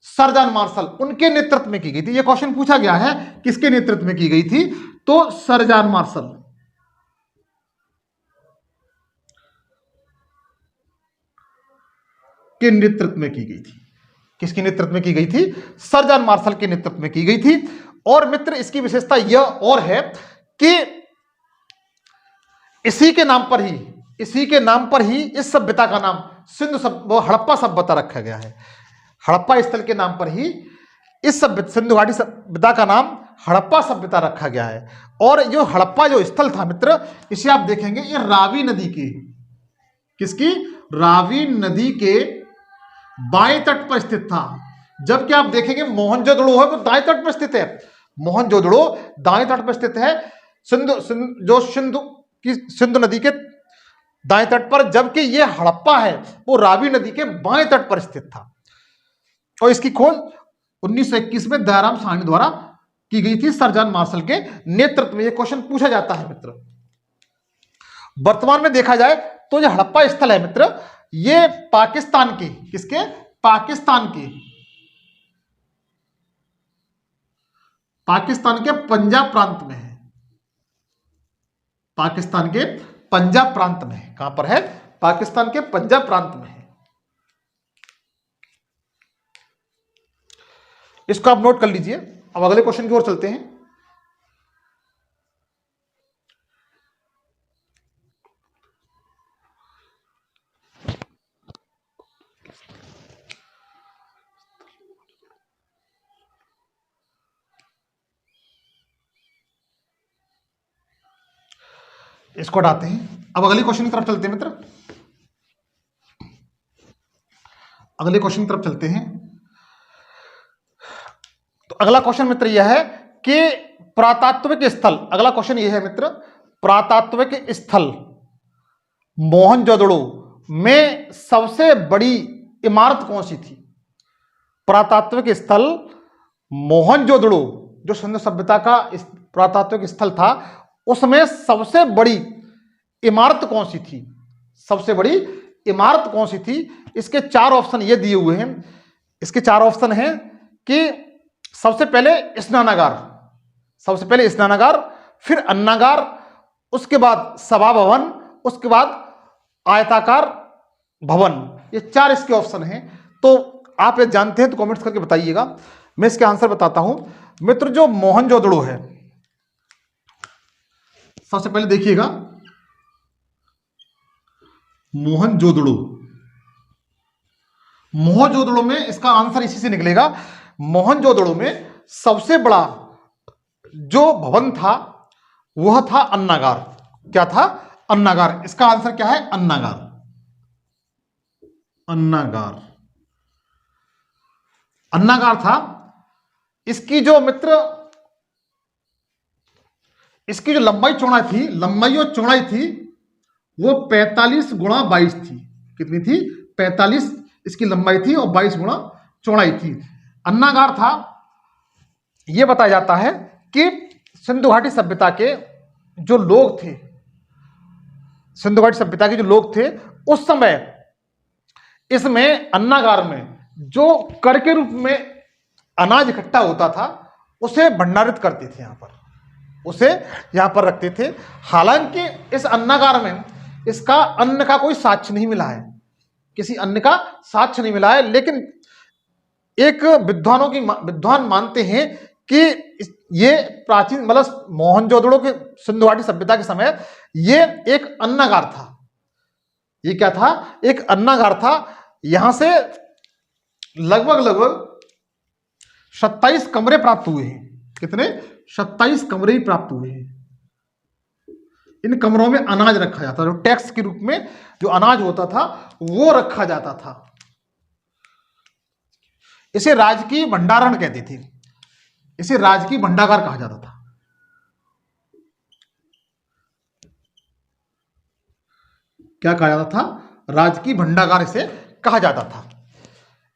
Speaker 1: सर जॉन मार्शल, उनके नेतृत्व में की गई थी। यह क्वेश्चन पूछा गया है किसके नेतृत्व में की गई थी, तो सर जॉन मार्शल के नेतृत्व में की गई थी। किसके नेतृत्व में की गई थी? सर जॉन मार्शल के नेतृत्व में की गई थी। और मित्र इसकी विशेषता यह और है कि इसी के नाम पर ही इस सभ्यता का नाम हड़प्पा सभ्यता रखा गया है। हड़प्पा स्थल के नाम पर ही इस सिंधु घाटी सभ्यता का नाम हड़प्पा सभ्यता रखा गया है। और जो हड़प्पा जो स्थल था मित्र, इसे आप देखेंगे ये रावी नदी के, किसकी? रावी नदी के बाएं तट पर स्थित था। जबकि आप देखेंगे मोहनजोदड़ो है वो दाएं तट पर स्थित है। मोहनजोदड़ो दाएं तट पर स्थित है, सिंधु नदी के दाएं तट पर, जबकि यह हड़प्पा है वो रावी नदी के बाएं तट पर स्थित था। और इसकी खोज 1921 में दयाराम साहनी द्वारा की गई थी सर जॉन मार्शल के नेतृत्व में। यह क्वेश्चन पूछा जाता है मित्र। वर्तमान में देखा जाए तो यह हड़प्पा स्थल है मित्र, ये पाकिस्तान के, किसके? पाकिस्तान के पंजाब प्रांत में है। पाकिस्तान के पंजाब प्रांत में है। कहां पर है? पाकिस्तान के पंजाब प्रांत में है। इसको आप नोट कर लीजिए। अब अगले क्वेश्चन की ओर चलते हैं। इसको हटाते हैं। अब अगले क्वेश्चन की तरफ चलते हैं मित्र। अगले क्वेश्चन की तरफ चलते हैं। तो अगला क्वेश्चन मित्र यह है कि पुरातात्विक स्थल, अगला क्वेश्चन यह है मित्र, पुरातात्विक स्थल मोहनजोदड़ो में सबसे बड़ी इमारत कौन सी थी? पुरातात्विक स्थल मोहनजोदड़ो, जो सिंधु सभ्यता का पुरातात्विक स्थल था, उसमें सबसे बड़ी इमारत कौन सी थी? सबसे बड़ी इमारत कौन सी थी? इसके चार ऑप्शन ये दिए हुए हैं। इसके चार ऑप्शन हैं कि सबसे पहले स्नानागार, फिर अन्नागार, उसके बाद सभा भवन, उसके बाद आयताकार भवन। ये चार इसके ऑप्शन हैं। तो आप ये जानते हैं तो कमेंट्स करके बताइएगा। मैं इसके आंसर बताता हूं मित्र। जो मोहनजोदड़ो है, सबसे पहले देखिएगा मोहनजोदड़ो में इसका आंसर इसी से निकलेगा। मोहनजोदड़ो में सबसे बड़ा जो भवन था वह था अन्नागार। क्या था? अन्नागार। इसका आंसर क्या है? अन्नागार था। इसकी जो लंबाई और चौड़ाई थी वो 45 गुणा 22 थी। कितनी थी? 45 इसकी लंबाई थी और 22 गुणा चौड़ाई थी। अन्नागार था। यह बताया जाता है कि सिंधु घाटी सभ्यता के जो लोग थे, सिंधु घाटी सभ्यता के जो लोग थे उस समय इसमें अन्नागार में जो कर के रूप में अनाज इकट्ठा होता था उसे भंडारित करते थे, यहां पर उसे यहां पर रखते थे। हालांकि इस अन्नागार में इसका अन्न का कोई साक्ष्य नहीं मिला है, किसी अन्न का साक्ष्य नहीं मिला है, लेकिन एक विद्वान मानते हैं कि ये प्राचीन मतलब मोहनजोदड़ो के सिंधु घाटी सभ्यता के समय ये एक अन्नागार था। ये क्या था? एक अन्नागार था। यहां से लगभग 27 कमरे प्राप्त हुए हैं। कितने? 27 कमरे ही प्राप्त हुए हैं। इन कमरों में अनाज रखा जाता था, टैक्स के रूप में जो अनाज होता था वो रखा जाता था। इसे राजकीय भंडारण कहते थे, इसे राजकीय भंडागार कहा जाता था। क्या कहा जाता था? राजकीय भंडागार इसे कहा जाता था।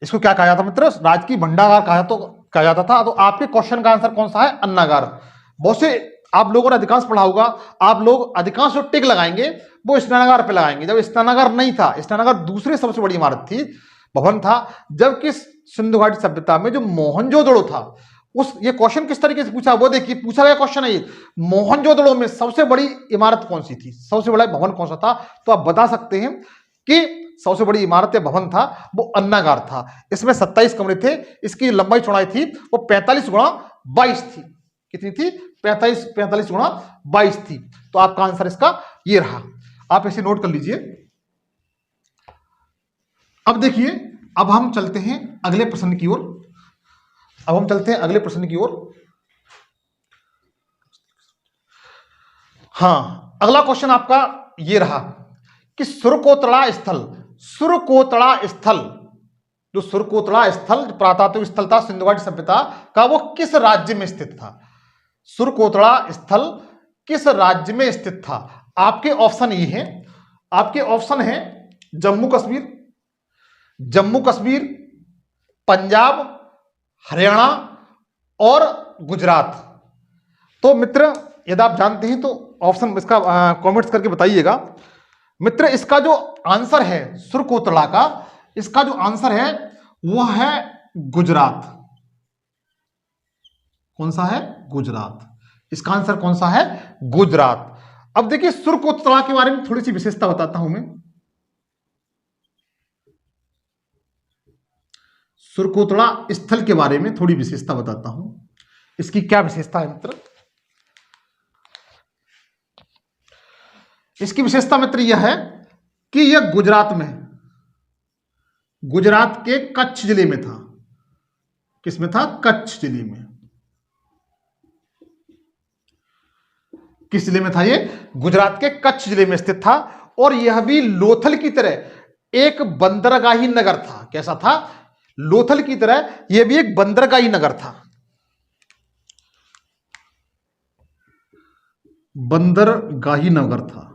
Speaker 1: इसको क्या कहा जाता मित्र? राजकीय भंडागार कहा जाता था। तो आपके क्वेश्चन का आंसर कौन सा है? अन्नागार। बहुत से आप लोगों ने अधिकांश पढ़ा होगा, आप लोग अधिकांश जो टिक लगाएंगे वो स्नानागार पे लगाएंगे, जब स्नानागार नहीं था। स्नानागार दूसरी सबसे बड़ी इमारत थी, भवन था, जबकि सिंधु घाटी सभ्यता में जो मोहनजोदड़ो था उस ये क्वेश्चन किस तरीके से पूछा वो देखिए। पूछा गया क्वेश्चन है ये, मोहनजोदड़ो में सबसे बड़ी इमारत कौन सी थी, सबसे बड़ा भवन कौन सा था? तो आप बता सकते हैं कि सबसे बड़ी इमारत या भवन था वो अन्नागार था। इसमें 27 कमरे थे। इसकी लंबाई चौड़ाई थी वो 45 गुणा 22 थी। कितनी थी? 45 गुणा 22 थी। तो आपका आंसर इसका ये रहा। आप इसे नोट कर लीजिए। अब देखिए, अब हम चलते हैं अगले प्रश्न की ओर। हाँ, अगला क्वेश्चन आपका ये रहा कि सुरकोतड़ा स्थल जो पुरातात्विक स्थल था सिंधु घाटी सभ्यता का, वो किस राज्य में स्थित था? सुरकोतड़ा स्थल किस राज्य में स्थित था? आपके ऑप्शन ये हैं, आपके ऑप्शन हैं जम्मू कश्मीर, पंजाब, हरियाणा और गुजरात। तो मित्र यदि आप जानते हैं तो ऑप्शन इसका कमेंट्स करके बताइएगा। मित्र इसका जो आंसर है सुरकोतड़ा का, इसका जो आंसर है वह है गुजरात। कौन सा है? गुजरात। इसका आंसर कौन सा है? गुजरात। अब देखिए सुरकोतड़ा के बारे में थोड़ी सी विशेषता बताता हूं मैं। सुरकोतड़ा स्थल के बारे में थोड़ी विशेषता बताता हूं। इसकी क्या विशेषता है मित्र? इसकी विशेषता मित्र यह है कि यह गुजरात में, गुजरात के कच्छ जिले में था। किसमें था? कच्छ जिले में। किस जिले में था ये? गुजरात के कच्छ जिले में स्थित था। और यह भी लोथल की तरह एक बंदरगाही नगर था। कैसा था? लोथल की तरह यह भी एक बंदरगाही नगर था। बंदरगाही नगर था।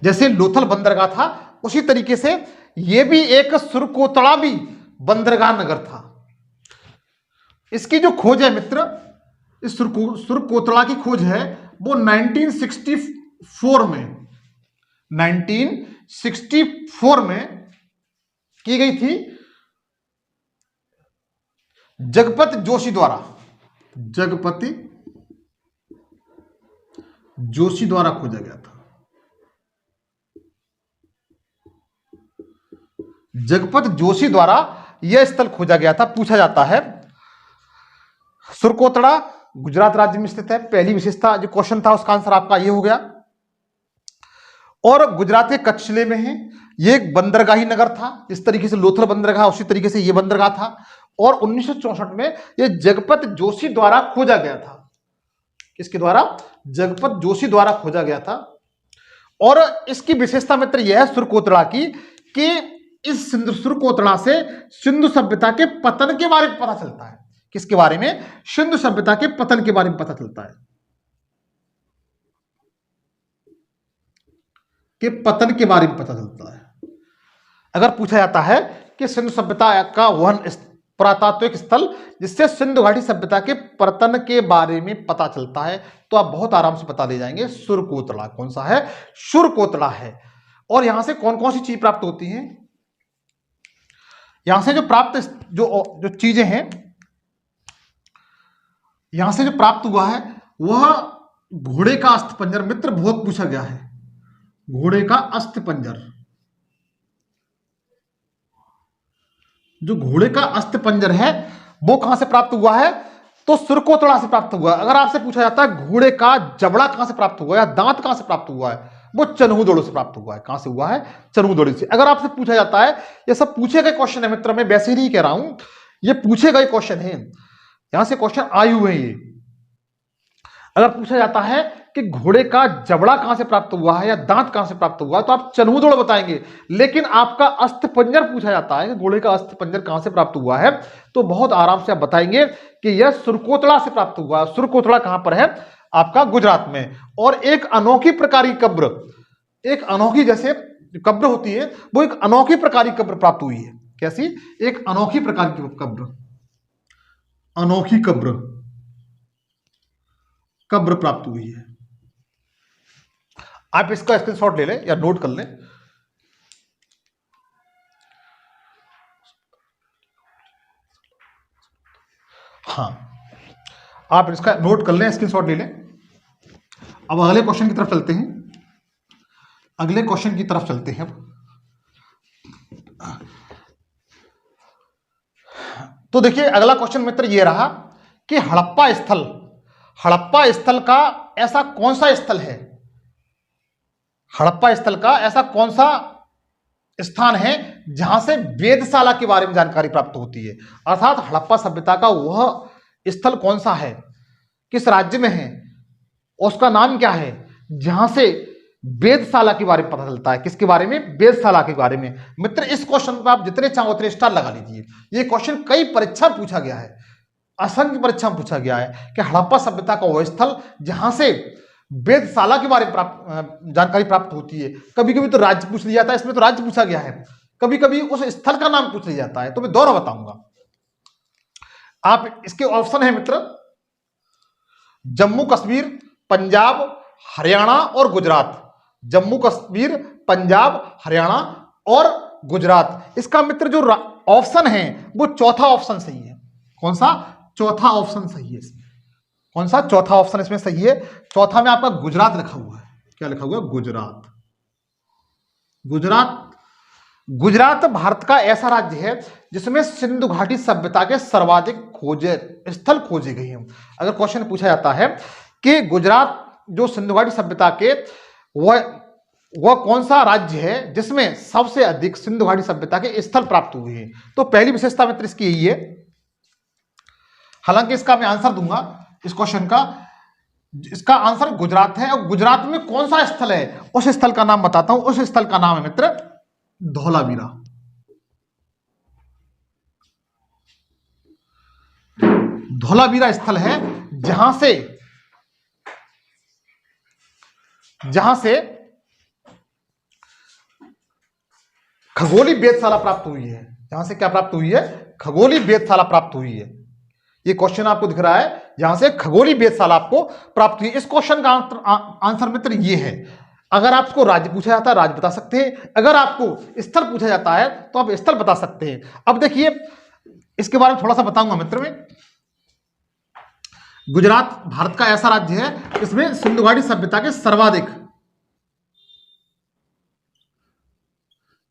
Speaker 1: जैसे लोथल बंदरगाह था उसी तरीके से यह भी एक सुरकोतड़ा भी बंदरगाह नगर था। इसकी जो खोज है मित्र, इस सुरकोतड़ा की खोज है वो 1964 में की गई थी जगपति जोशी द्वारा खोजा गया था। जगपति जोशी द्वारा यह स्थल खोजा गया था। पूछा जाता है सुरकोतड़ा गुजरात राज्य में स्थित है। पहली विशेषता जो क्वेश्चन था उसका आंसर आपका ये हो गया। और गुजरात के कच्छ जिले में है। यह एक बंदरगाही नगर था। इस तरीके से लोथल बंदरगाह उसी तरीके से यह बंदरगाह था। और 1964 में यह जगपति जोशी द्वारा खोजा गया था। किसके द्वारा? जगपति जोशी द्वारा खोजा गया था। और इसकी विशेषता मित्र यह है सुरकोतड़ा की कि इस सुरकोतड़ा से सिंधु सभ्यता के पतन के बारे में पता चलता है। किसके बारे में? सिंधु सभ्यता के पतन के बारे में पता चलता है। कि पतन के बारे में पता चलता है। अगर पूछा जाता है कि सिंधु सभ्यता का वहन पुरातात्विक स्थल जिससे सिंधु घाटी सभ्यता के पतन के बारे में पता चलता है। तो आप बहुत आराम से पता ले जाएंगे, सुरकोतड़ा। कौन सा है? सुरकोतड़ा है। और यहां से कौन कौन सी चीज प्राप्त होती है? यहां से जो प्राप्त जो चीजें हैं, यहां से जो प्राप्त हुआ है वह घोड़े का अस्थिपंजर। मित्र बहुत पूछा गया है, घोड़े का अस्थिपंजर। जो घोड़े का अस्थिपंजर है वो कहां से प्राप्त हुआ है? तो सुरकोतड़ा से प्राप्त हुआ है। अगर आपसे पूछा जाता है घोड़े का जबड़ा कहां से प्राप्त हुआ है या दांत कहां से प्राप्त हुआ है, वो चनहूदड़ों से प्राप्त हुआ है। कहां से हुआ है? चनहूदड़ों से। अगर आपसे पूछा जाता है, ये सब पूछे गए क्वेश्चन है मित्र, मैं वैसे ही नहीं कह रहा हूं, ये पूछे गए क्वेश्चन है, यहां से क्वेश्चन आए हुए हैं ये। अगर पूछा जाता है कि घोड़े का जबड़ा कहां से प्राप्त हुआ है या दांत कहां से प्राप्त हुआ है, तो आप चनहूदड़ बताएंगे। लेकिन आपका अस्थिपंजर पूछा जाता है कि घोड़े का अस्थिपंजर कहां से प्राप्त हुआ है, तो बहुत आराम से आप बताएंगे कि यह सुरकोतड़ा से प्राप्त हुआ है। सुरकोतड़ा कहां पर है? आपका गुजरात में। और एक अनोखी प्रकार की कब्र, एक अनोखी जैसे कब्र होती है, वो एक अनोखी प्रकार की कब्र प्राप्त हुई है। कैसी? एक अनोखी प्रकार की कब्र, अनोखी कब्र प्राप्त हुई है। आप इसका स्क्रीनशॉट ले लें या नोट कर लें। हाँ, आप इसका नोट कर लें, स्क्रीनशॉट ले लें। अब अगले क्वेश्चन की तरफ चलते हैं। अगले क्वेश्चन की तरफ चलते हैं अब। तो देखिए अगला क्वेश्चन मित्र ये रहा कि हड़प्पा स्थल का ऐसा कौन सा स्थल है, हड़प्पा स्थल का ऐसा कौन सा स्थान है जहां से वेधशाला के बारे में जानकारी प्राप्त होती है। अर्थात हड़प्पा सभ्यता का वह स्थल कौन सा है, किस राज्य में है, उसका नाम क्या है, जहां से वेधशाला के बारे में पता चलता है। किसके बारे में? वेधशाला के बारे में। मित्र इस क्वेश्चन पर आप जितने चाहो उतने स्टार लगा लीजिए। ये क्वेश्चन कई परीक्षा पूछा गया है, असंख्य परीक्षा पूछा गया है कि हड़प्पा सभ्यता का वह स्थल जहां से वेधशाला के बारे में जानकारी प्राप्त होती है। कभी कभी तो राज्य पूछ लिया जाता है, इसमें तो राज्य पूछा गया है, कभी कभी उस स्थल का नाम पूछ लिया जाता है। तो मैं दोनों बताऊंगा। आप इसके ऑप्शन है मित्र, जम्मू कश्मीर, पंजाब, हरियाणा और गुजरात। जम्मू कश्मीर, पंजाब, हरियाणा और गुजरात। इसका मित्र जो ऑप्शन है वो चौथा ऑप्शन सही है। कौन सा? चौथा ऑप्शन सही है इसमें। कौन सा? चौथा ऑप्शन इसमें सही है। चौथा में आपका गुजरात लिखा हुआ है। क्या लिखा हुआ है? गुजरात। गुजरात भारत का ऐसा राज्य है जिसमें सिंधु घाटी सभ्यता के सर्वाधिक स्थल खोजे गए हैं। अगर क्वेश्चन पूछा जाता है कि गुजरात जो सिंधु घाटी सभ्यता के वह कौन सा राज्य है जिसमें सबसे अधिक सिंधु घाटी सभ्यता के स्थल प्राप्त हुए हैं, तो पहली विशेषता मित्र इसकी यही है। हालांकि इसका मैं आंसर दूंगा इस क्वेश्चन का, इसका आंसर गुजरात है। और गुजरात में कौन सा स्थल है, उस स्थल का नाम बताता हूं। उस स्थल का नाम है मित्र धौलावीरा। धौलावीरा स्थल है जहां से खगोलीय वेधशाला प्राप्त हुई है। जहां से क्या प्राप्त हुई है? खगोलीय वेधशाला प्राप्त हुई है। ये क्वेश्चन आपको दिख रहा है, जहां से खगोलीय वेधशाला आपको प्राप्त हुई। इस क्वेश्चन का आंसर मित्र ये है। अगर आपको राज्य पूछा जाता है राज्य बता सकते हैं, अगर आपको स्थल पूछा जाता है तो आप स्थल बता सकते हैं। अब देखिए इसके बारे में थोड़ा सा बताऊंगा मित्र में। गुजरात भारत का ऐसा राज्य है इसमें सिंधु घाटी सभ्यता के सर्वाधिक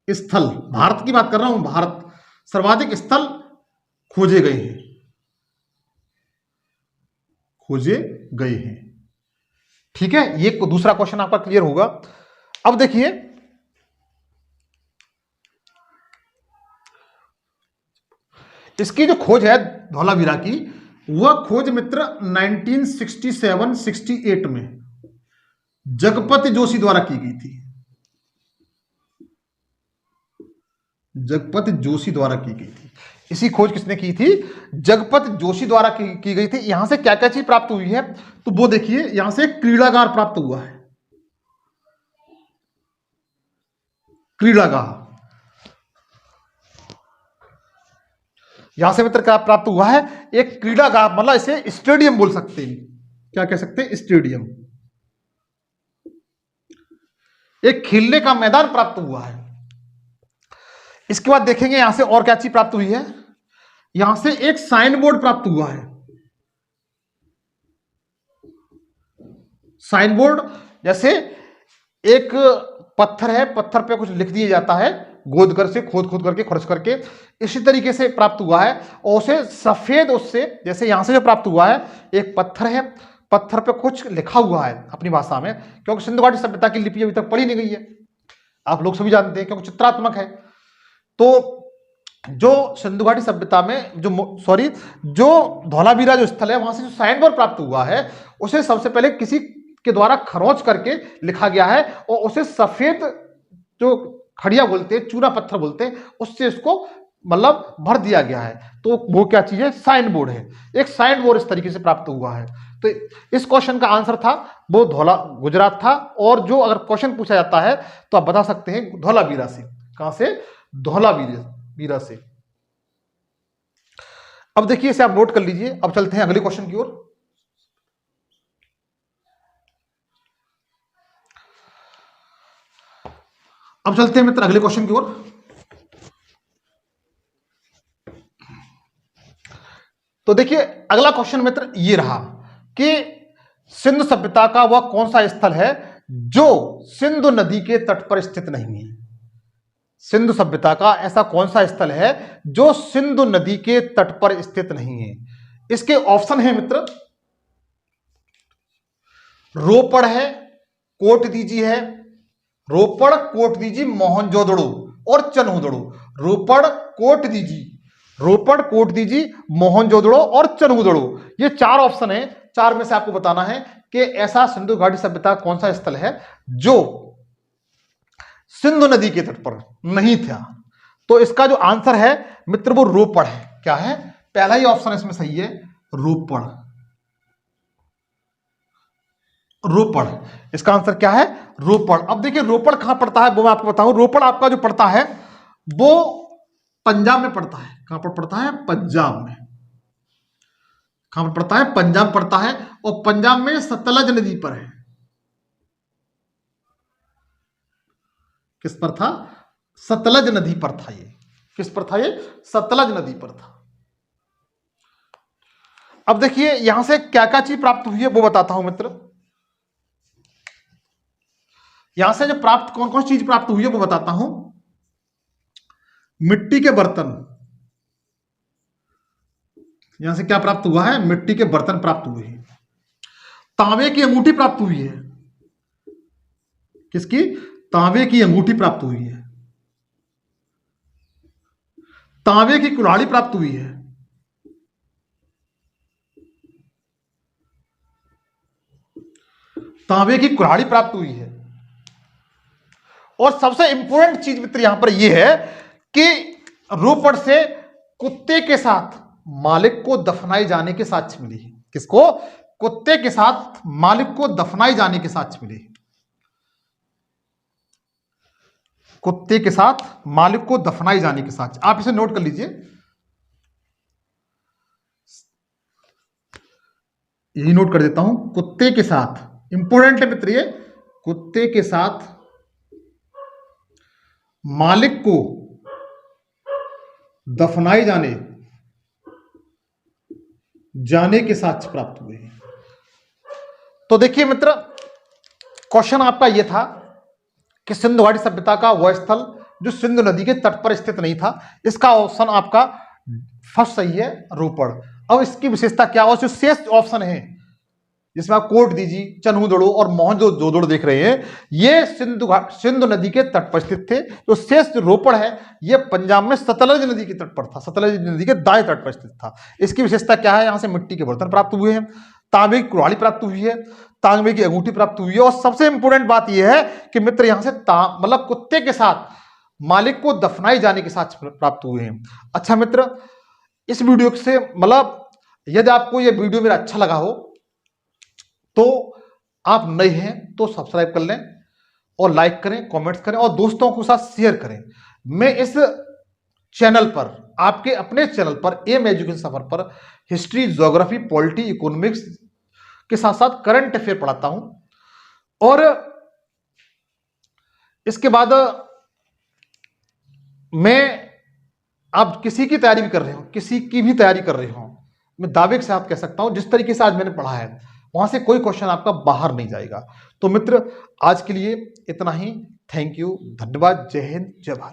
Speaker 1: स्थल, भारत की बात कर रहा हूं, भारत सर्वाधिक स्थल खोजे गए हैं। ठीक है, ये दूसरा क्वेश्चन आपका क्लियर होगा। अब देखिए इसकी जो खोज है धौलावीरा की, वह खोज मित्र 1967-68 में जगपति जोशी द्वारा की गई थी। जगपति जोशी द्वारा की गई थी। इसी खोज किसने की थी? जगपति जोशी द्वारा की गई थी। यहां से क्या क्या चीज प्राप्त हुई है, तो वो देखिए यहां से क्रीड़ागार प्राप्त हुआ है। क्रीड़ागार, यहां से मित्र क्या प्राप्त हुआ है, एक क्रीडागार, मतलब इसे स्टेडियम बोल सकते हैं। क्या कह सकते हैं, स्टेडियम। एक खेलने का मैदान प्राप्त हुआ है। इसके बाद देखेंगे यहां से और क्या चीज प्राप्त हुई है। यहां से एक साइन बोर्ड प्राप्त हुआ है। साइन बोर्ड, जैसे एक पत्थर है, पत्थर पे कुछ लिख दिया जाता है, गोद कर से खोद करके खर्च करके, इसी तरीके से प्राप्त हुआ है। और उसे सफेद, उससे जैसे यहां से जो प्राप्त हुआ है, एक पत्थर है, पत्थर पे कुछ लिखा हुआ है अपनी भाषा में, क्योंकि सिंधु घाटी सभ्यता की लिपि अभी तक पढ़ी नहीं गई है, आप लोग सभी जानते हैं, क्योंकि चित्रात्मक है। तो जो सिंधु घाटी सभ्यता में जो धौलावीरा जो स्थल है, वहां से जो साइन बोर्ड प्राप्त हुआ है, उसे सबसे पहले किसी के द्वारा खरोंच करके लिखा गया है, और उसे सफेद जो खड़िया बोलते हैं, चूना पत्थर बोलते हैं, उससे इसको मतलब भर दिया गया है। तो वो क्या चीज है, साइन बोर्ड है। एक साइन बोर्ड इस तरीके से प्राप्त हुआ है। तो इस क्वेश्चन का आंसर था वो गुजरात था। और जो अगर क्वेश्चन पूछा जाता है तो आप बता सकते हैं धौलावीरा से। कहां से, धौलावीरा से। अब देखिए इसे आप नोट कर लीजिए। अब चलते हैं अगले क्वेश्चन की ओर। अब चलते हैं मित्र अगले क्वेश्चन की ओर। तो देखिए अगला क्वेश्चन मित्र ये रहा कि सिंधु सभ्यता का वह कौन सा स्थल है जो सिंधु नदी के तट पर स्थित नहीं है। सिंधु सभ्यता का ऐसा कौन सा स्थल है जो सिंधु नदी के तट पर स्थित नहीं है। इसके ऑप्शन है मित्र, रोपड़ है, कोटदीजी है, रोपड़, कोटदीजी, मोहनजोदड़ो और चनहुदड़ो। रोपड़, कोटदीजी, मोहनजोदड़ो और चनहुदड़ो, ये 4 ऑप्शन है। 4 में से आपको बताना है कि ऐसा सिंधु घाटी सभ्यता कौन सा स्थल है जो सिंधु नदी के तट पर नहीं था। तो इसका जो आंसर है मित्र वो रोपड़ है। क्या है, पहला ही ऑप्शन इसमें सही है, रोपड़। इसका आंसर क्या है, रोपड़। अब देखिए रोपड़ कहां पड़ता है वो मैं आपको बताऊं। रोपड़ आपका जो पड़ता है वो पंजाब में पड़ता है। कहां पर पड़ता है, पंजाब में। कहां पर पड़ता है, पंजाब पड़ता है। और पंजाब में सतलज नदी पर है। किस पर था, सतलज नदी पर था ये। किस पर था ये, सतलज नदी पर था। अब देखिए यहां से क्या क्या चीज प्राप्त हुई है वो बताता हूं मित्र। यहां से जो प्राप्त कौन कौन चीज प्राप्त हुई है वो बताता हूं। मिट्टी के बर्तन, यहां से क्या प्राप्त हुआ है, मिट्टी के बर्तन प्राप्त हुए हैं। तांबे की अंगूठी प्राप्त हुई है। किसकी, तांबे की अंगूठी प्राप्त हुई है। तांबे की कुल्हाड़ी प्राप्त हुई है। तांबे की कुल्हाड़ी प्राप्त हुई है। और सबसे इंपॉर्टेंट चीज मित्र यहां पर यह है कि रोपड़ से कुत्ते के साथ मालिक को दफनाए जाने के साक्ष्य मिले। किसको, कुत्ते के साथ मालिक को दफनाए जाने के साक्ष्य मिले। कुत्ते के साथ मालिक को दफनाए जाने के साक्ष्य, आप इसे नोट कर लीजिए। यही नोट कर देता हूं, कुत्ते के साथ, इंपॉर्टेंट है मित्र ये, कुत्ते के साथ मालिक को दफनाए जाने के साक्ष्य प्राप्त हुए। तो देखिए मित्र क्वेश्चन आपका यह था कि सिंधु घाटी सभ्यता का वह स्थल जो सिंधु नदी के तट पर स्थित नहीं था। इसका ऑप्शन आपका फर्स्ट सही है, रोपड़। अब इसकी विशेषता क्या, और जो शेष ऑप्शन है जिसमें आप कोटदीजी, चनहुदड़ो और मोहनजोदड़ो देख रहे हैं, ये सिंधु नदी के तट पर स्थित थे। जो शेष जो रोपड़ है ये पंजाब में सतलज नदी के तट पर था, सतलज नदी के दाएं तट पर स्थित था। इसकी विशेषता क्या है, यहां से मिट्टी के बर्तन प्राप्त हुए हैं, तांबे की कुल्हाड़ी प्राप्त हुई है, तांबे की अंगूठी प्राप्त हुई है, और सबसे इंपोर्टेंट बात यह है कि मित्र यहां से मतलब कुत्ते के साथ मालिक को दफनाए जाने के साथ प्राप्त हुए हैं। अच्छा मित्र, इस वीडियो से मतलब यदि आपको यह वीडियो मेरा अच्छा लगा हो तो आप नए हैं तो सब्सक्राइब कर लें और लाइक करें, कमेंट्स करें और दोस्तों के साथ शेयर करें। मैं इस चैनल पर, आपके अपने चैनल पर एम एजुकेशन सफर पर हिस्ट्री, ज्योग्राफी, पॉलिटी, इकोनॉमिक्स के साथ साथ करंट अफेयर पढ़ाता हूं। और इसके बाद मैं, आप किसी की तैयारी भी कर रहे हो, किसी की भी तैयारी कर रहे हो, मैं दावे के साथ कह सकता हूं जिस तरीके से आज मैंने पढ़ा है वहां से कोई क्वेश्चन आपका बाहर नहीं जाएगा। तो मित्र, आज के लिए इतना ही। थैंक यू, धन्यवाद, जय हिंद, जय भारत।